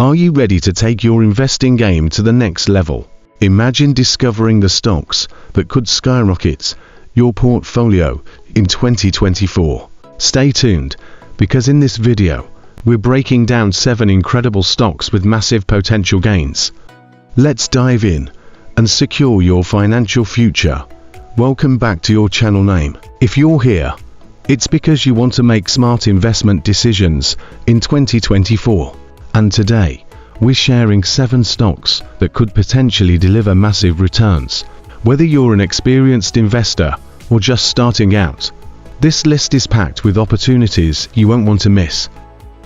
Are you ready to take your investing game to the next level? Imagine discovering the stocks that could skyrocket your portfolio in 2024. Stay tuned, because in this video, we're breaking down 7 incredible stocks with massive potential gains. Let's dive in and secure your financial future. Welcome back to your channel name. If you're here, it's because you want to make smart investment decisions in 2024. And today, we're sharing 7 stocks that could potentially deliver massive returns. Whether you're an experienced investor or just starting out, this list is packed with opportunities you won't want to miss.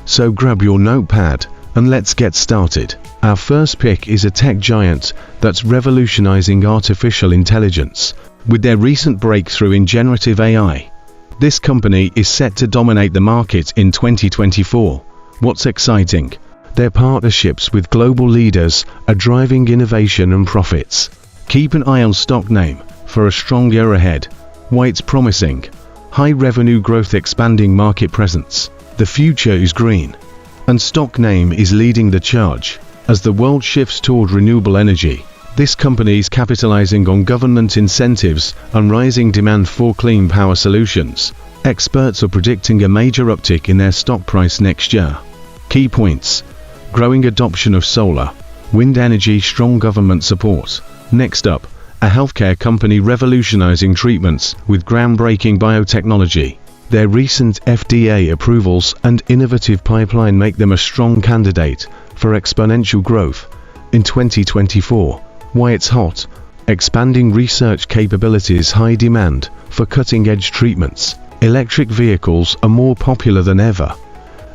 So grab your notepad and let's get started. Our first pick is a tech giant that's revolutionizing artificial intelligence. With their recent breakthrough in generative AI, this company is set to dominate the market in 2024. What's exciting? Their partnerships with global leaders are driving innovation and profits. Keep an eye on stock name for a strong year ahead. Why it's promising: high revenue growth, expanding market presence. The future is green, and stock name is leading the charge. As the world shifts toward renewable energy, this company is capitalizing on government incentives and rising demand for clean power solutions. Experts are predicting a major uptick in their stock price next year. Key points: growing adoption of solar, wind energy, strong government support. Next up, a healthcare company revolutionizing treatments with groundbreaking biotechnology. Their recent FDA approvals and innovative pipeline make them a strong candidate for exponential growth in 2024. Why it's hot: expanding research capabilities, high demand for cutting-edge treatments. Electric vehicles are more popular than ever,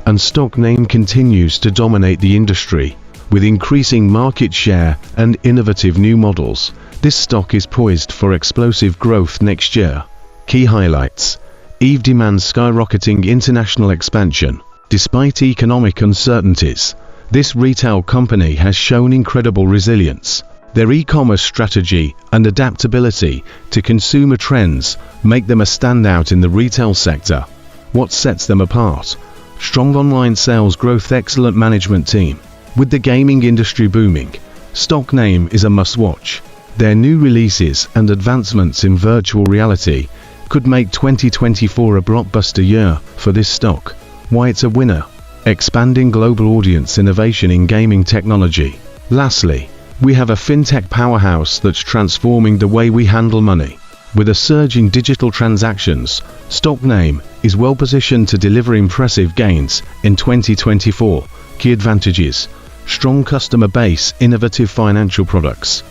and stock name continues to dominate the industry with increasing market share and innovative new models. This stock is poised for explosive growth next year. Key highlights: EV demand skyrocketing, international expansion. Despite economic uncertainties, this retail company has shown incredible resilience. Their e-commerce strategy and adaptability to consumer trends make them a standout in the retail sector. What sets them apart? Strong online sales growth, excellent management team. With the gaming industry booming, stock name is a must-watch. Their new releases and advancements in virtual reality could make 2024 a blockbuster year for this stock. Why it's a winner: expanding global audience, innovation in gaming technology. Lastly, we have a fintech powerhouse that's transforming the way we handle money. With a surge in digital transactions, stock name is well positioned to deliver impressive gains in 2024. Key advantages: strong customer base, innovative financial products.